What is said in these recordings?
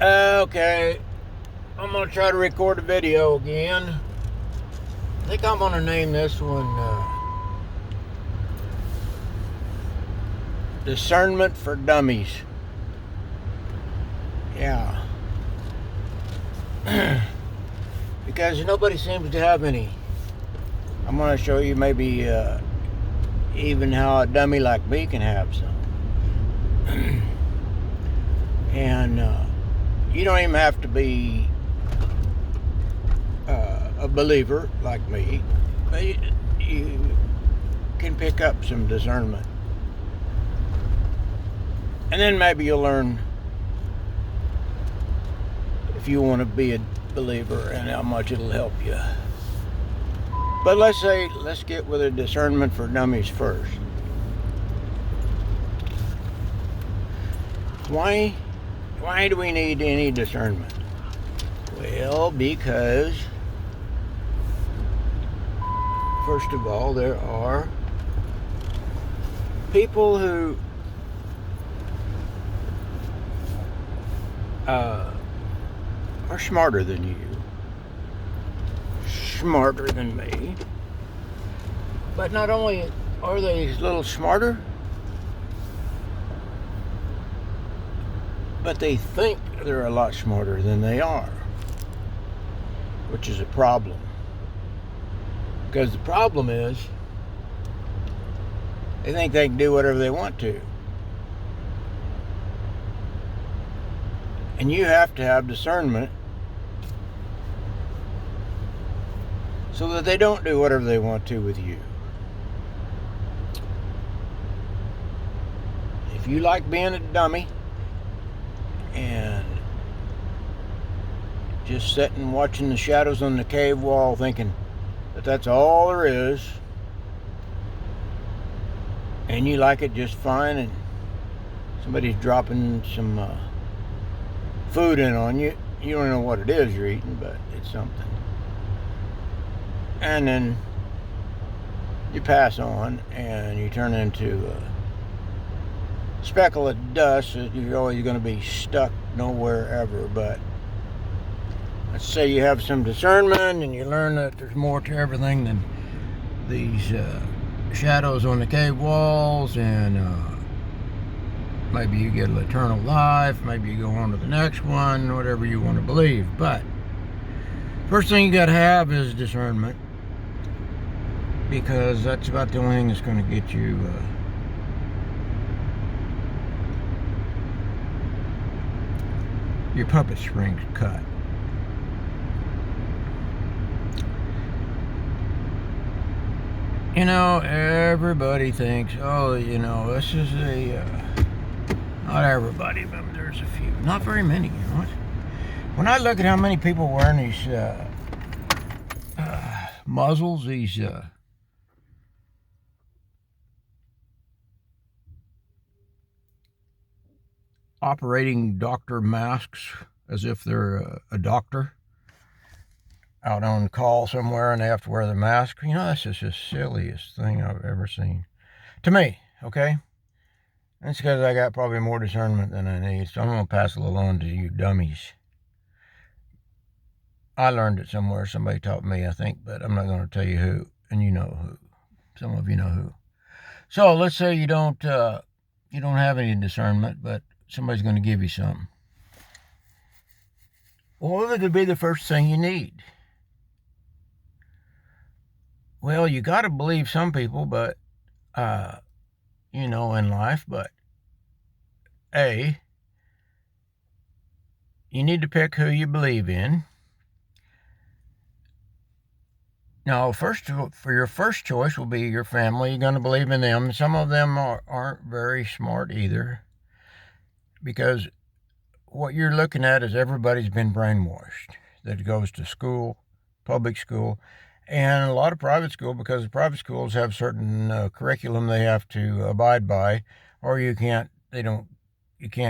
Okay, I'm gonna try to record a video again. I think I'm gonna name this one Discernment for Dummies. Yeah. Because nobody seems to have any. I'm gonna show you maybe even how a dummy like me can have some. And you don't even have to be a believer like me, but you can pick up some discernment. And then maybe you'll learn if you want to be a believer and how much it'll help you. But let's get with a discernment for dummies first. Why do we need any discernment? Well, because first of all, there are people who are smarter than you, smarter than me. But not only are they a little smarter, but they think they're a lot smarter than they are, which is a problem. Because the problem is, they think they can do whatever they want to. And you have to have discernment so that they don't do whatever they want to with you. If you like being a dummy and just sitting watching the shadows on the cave wall thinking that that's all there is, and you like it just fine, and somebody's dropping some food in on you, you don't know what it is you're eating, but it's something, and then you pass on and you turn into a speckle of dust that you're always going to be stuck nowhere ever. But let's say you have some discernment and you learn that there's more to everything than these shadows on the cave walls, and maybe you get an eternal life, maybe you go on to the next one, whatever you want to believe. But first thing you got to have is discernment, because that's about the only thing that's going to get you your puppet strings cut. You know, everybody thinks, oh, you know, this is not everybody, but there's a few. Not very many, you know what? When I look at how many people wearing these muzzles, these operating doctor masks, as if they're a doctor out on call somewhere and they have to wear the mask. You know, that's just the silliest thing I've ever seen. To me, okay? That's because I got probably more discernment than I need, so I'm going to pass it along to you dummies. I learned it somewhere. Somebody taught me, I think, but I'm not going to tell you who, and you know who. Some of you know who. So let's say you don't have any discernment, but somebody's going to give you some. Well, what would be the first thing you need? Well, you got to believe some people, but you know, in life. But you need to pick who you believe in. Now, for your first choice will be your family. You're going to believe in them. Some of them aren't very smart either, because what you're looking at is everybody's been brainwashed that goes to school, public school, and a lot of private school, because the private schools have certain curriculum they have to abide by, or you can't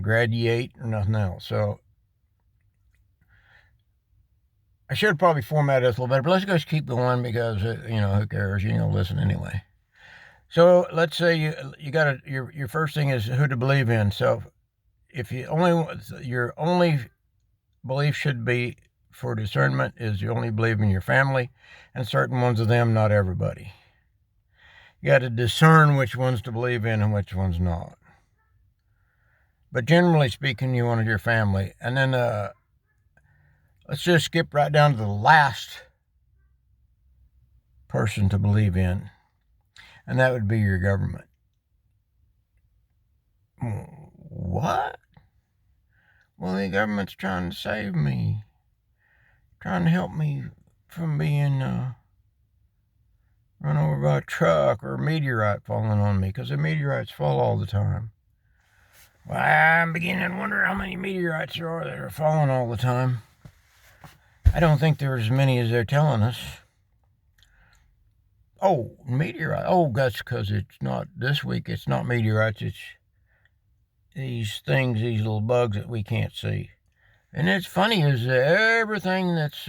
graduate or nothing else. So I should probably format this a little better, but let's just keep going, because you know, who cares? You're gonna listen anyway. So let's say you got your first thing is who to believe in. So if your only belief should be for discernment is you only believe in your family and certain ones of them, not everybody. You got to discern which ones to believe in and which ones not. But generally speaking, you wanted your family. And then let's just skip right down to the last person to believe in, and that would be your government. What? Well, the government's trying to save me, trying to help me from being run over by a truck or a meteorite falling on me, because the meteorites fall all the time. Well, I'm beginning to wonder how many meteorites there are that are falling all the time. I don't think there are as many as they're telling us. Oh, meteorite. Oh, that's because it's not this week. It's not meteorites. It's these things, these little bugs that we can't see. And it's funny is everything that's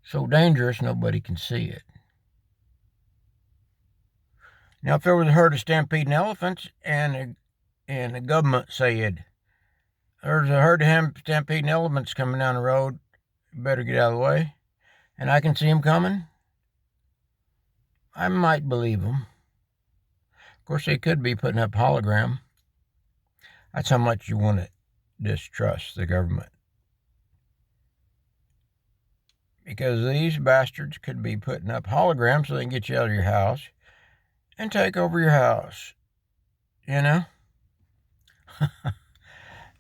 so dangerous, nobody can see it. Now, if there was a herd of stampeding elephants and the government said, there's a herd of stampeding elephants coming down the road, you better get out of the way, and I can see them coming, I might believe them. Of course, they could be putting up hologram. That's how much you want to distrust the government. Because these bastards could be putting up holograms so they can get you out of your house and take over your house. You know?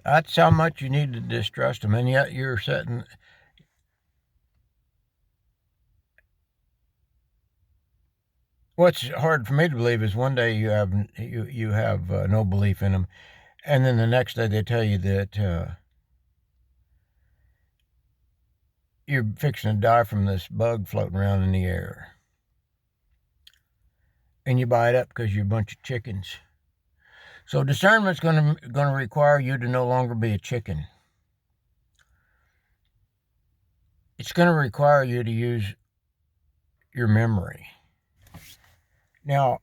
That's how much you need to distrust them. And yet you're setting... What's hard for me to believe is one day you have no belief in them, and then the next day they tell you that you're fixing to die from this bug floating around in the air. And you buy it up because you're a bunch of chickens. So discernment's going to require you to no longer be a chicken. It's going to require you to use your memory. Now,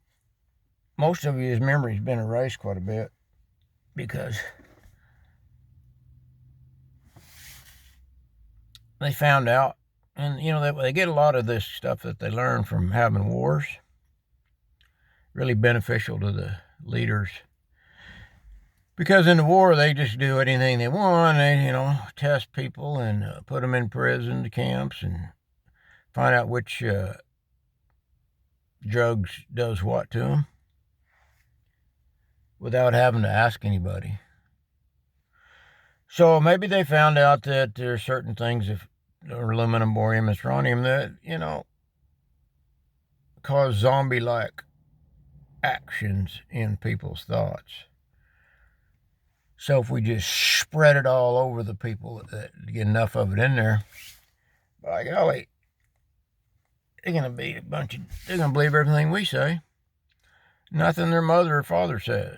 most of his memory's been erased quite a bit because they found out, and they get a lot of this stuff that they learn from having wars, really beneficial to the leaders. Because in the war, they just do anything they want. They, test people and put them in prison camps and find out which drugs does what to them without having to ask anybody. So maybe they found out that there are certain things, if aluminum, borium, and strontium, that, cause zombie-like actions in people's thoughts. So if we just spread it all over the people that get enough of it in there, by golly, they're going to believe everything we say. Nothing their mother or father says.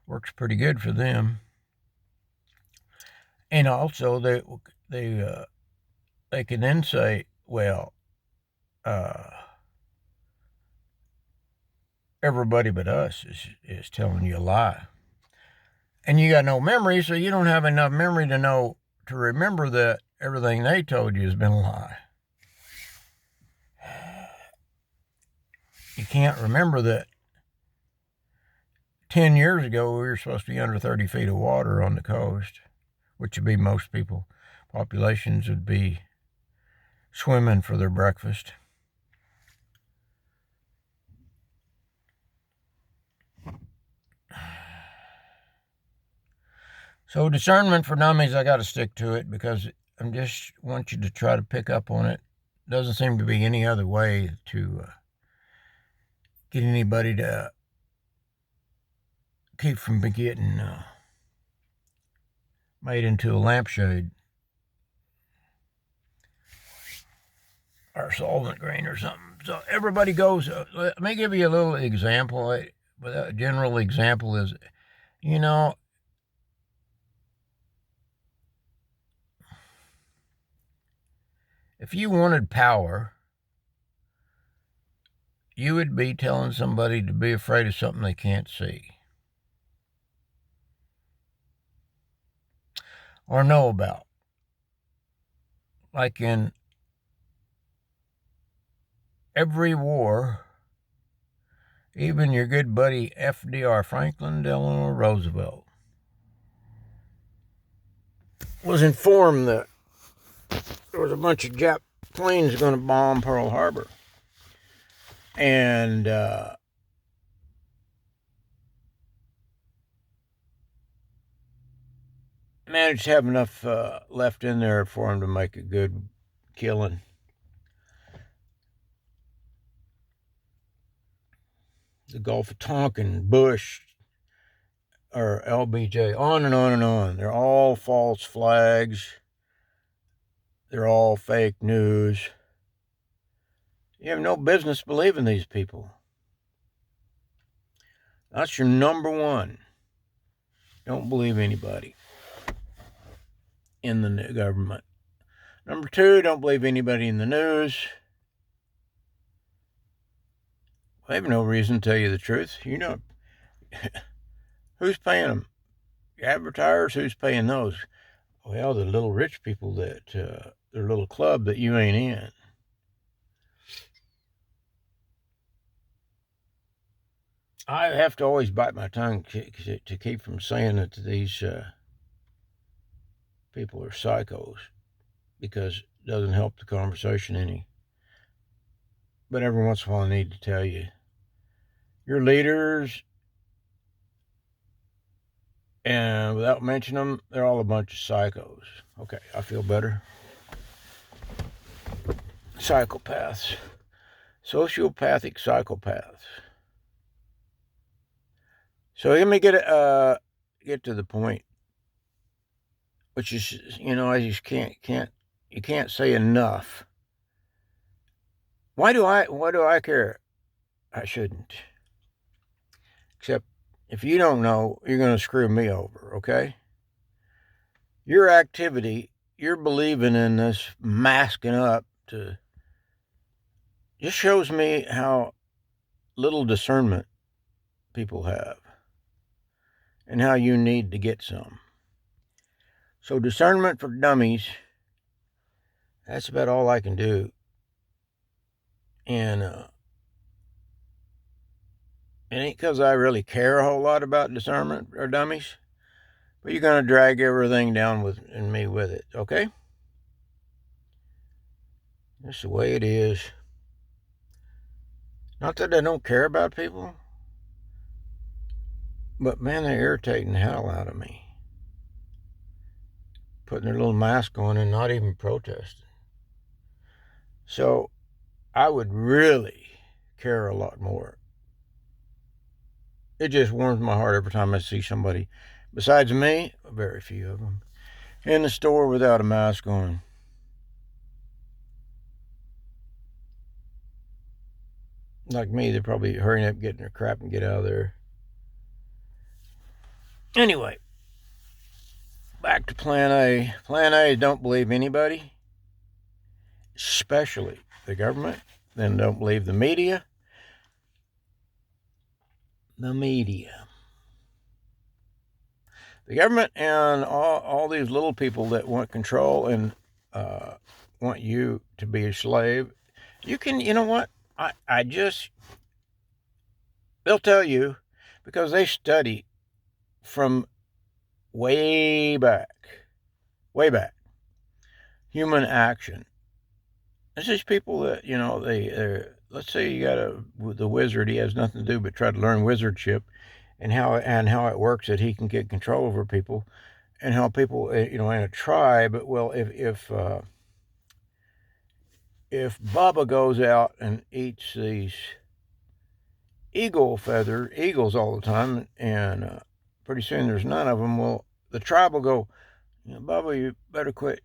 Works pretty good for them. And also they can then say, well, everybody but us is telling you a lie. And you got no memory, so you don't have enough memory to remember that everything they told you has been a lie. You can't remember that 10 years ago we were supposed to be under 30 feet of water on the coast, which would be most people. Populations would be swimming for their breakfast. So discernment for dummies, I got to stick to it because I just want you to try to pick up on it. Doesn't seem to be any other way to get anybody to keep from getting made into a lampshade or solvent grain or something. So everybody goes, let me give you a little example. A general example is, if you wanted power, you would be telling somebody to be afraid of something they can't see. or know about. Like in every war, even your good buddy FDR, Franklin Delano Roosevelt, was informed that there was a bunch of Jap planes going to bomb Pearl Harbor. And managed to have enough left in there for him to make a good killing. The Gulf of Tonkin, Bush, or LBJ, on and on and on. They're all false flags. They're all fake news. You have no business believing these people. That's your number one. Don't believe anybody in the government. Number two, don't believe anybody in the news. I have no reason to tell you the truth. You know, who's paying them? Advertisers, who's paying those? Well, the little rich people that, their little club that you ain't in. I have to always bite my tongue to keep from saying that these people are psychos, because it doesn't help the conversation any. But every once in a while I need to tell you, your leaders, and without mentioning them, they're all a bunch of psychos. Okay, I feel better. Psychopaths. Sociopathic psychopaths. So let me get to the point, which is, I just can't say enough. Why do I care? I shouldn't. Except if you don't know, you're going to screw me over, okay? Your activity, you're believing in this masking up to, just shows me how little discernment people have and how you need to get some. So discernment for dummies, that's about all I can do. And it ain't because I really care a whole lot about discernment or dummies, but you're going to drag everything down and me with it, okay? That's the way it is. Not that I don't care about people, but man, they're irritating the hell out of me. Putting their little mask on and not even protesting. So I would really care a lot more. It just warms my heart every time I see somebody, besides me, very few of them, in the store without a mask on. Like me, they're probably hurrying up, getting their crap and get out of there. Anyway, back to plan A. Plan A, don't believe anybody, especially the government. Then don't believe the media. The media. The government and all these little people that want control and want you to be a slave. You know what? They'll tell you, because they study from way back, human action. It's just people that, let's say you got the wizard, he has nothing to do but try to learn wizardship and how it works, that he can get control over people, and how people, in a tribe, well, if Bubba goes out and eats these eagles all the time, and pretty soon there's none of them, well, the tribe will go, Bubba, you better quit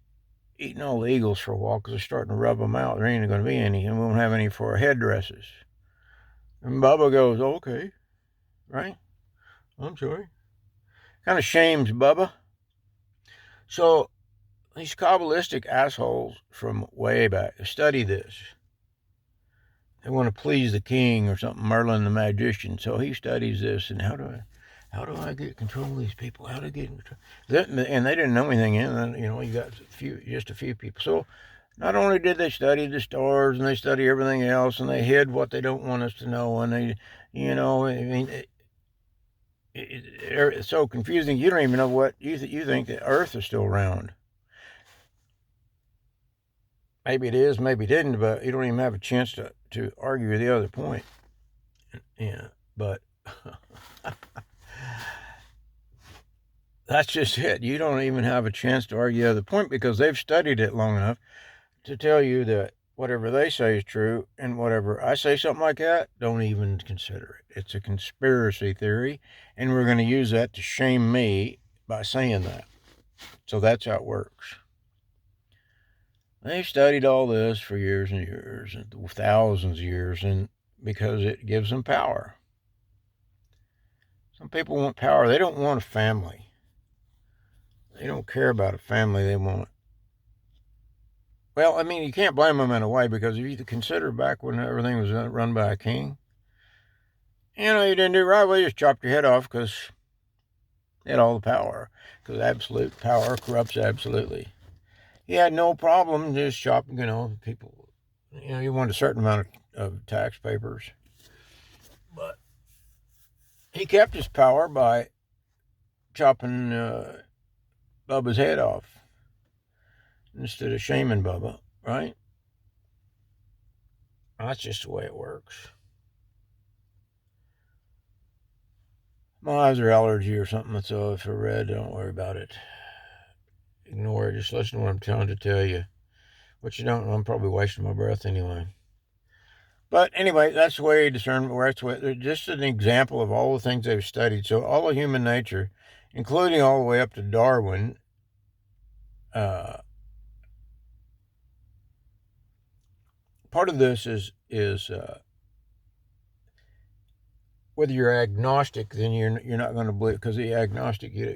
eating all the eagles for a while, because they're starting to rub them out. There ain't going to be any, and we won't have any for our headdresses. And Bubba goes, okay, right? I'm sorry. Kind of shames Bubba. So these Kabbalistic assholes from way back study this. They want to please the king or something, Merlin the magician. So he studies this, and how How do I get control of these people? How do I get control? And they didn't know anything. And you know, you got just a few people. So not only did they study the stars and they study everything else, and they hid what they don't want us to know, and they, you know, I mean, it's so confusing. You don't even know what you think the Earth is still round. Maybe it is, maybe it didn't, but you don't even have a chance to argue the other point. Yeah, but that's just it. You don't even have a chance to argue the other point because they've studied it long enough to tell you that whatever they say is true, and whatever I say something like that, don't even consider it. It's a conspiracy theory, and we're going to use that to shame me by saying that. So that's how it works. They've studied all this for years and years, and thousands of years, and because it gives them power. Some people want power. They don't want a family. They don't care about a family. They want. Well, I mean, you can't blame them in a way, because if you consider back when everything was run by a king, you know, you didn't do it right. Well, you just chopped your head off because he had all the power. Because absolute power corrupts absolutely. He had no problem just chopping, you know, people. You know, you wanted a certain amount of tax papers. But he kept his power by chopping Bubba's head off instead of shaming Bubba, right? That's just the way it works. My eyes are allergy or something, so if they're red, don't worry about it. Ignore it. Just listen to what I'm trying to tell you. What you don't know, I'm probably wasting my breath anyway. But anyway, that's the way discernment works. Just an example of all the things they've studied. So all of human nature, including all the way up to Darwin, part of this is whether you're agnostic, then you're not going to believe, because the agnostic, you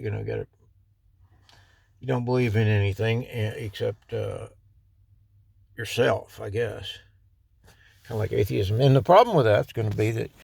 don't believe in anything except yourself, I guess. Kind of like atheism. And the problem with that's going to be that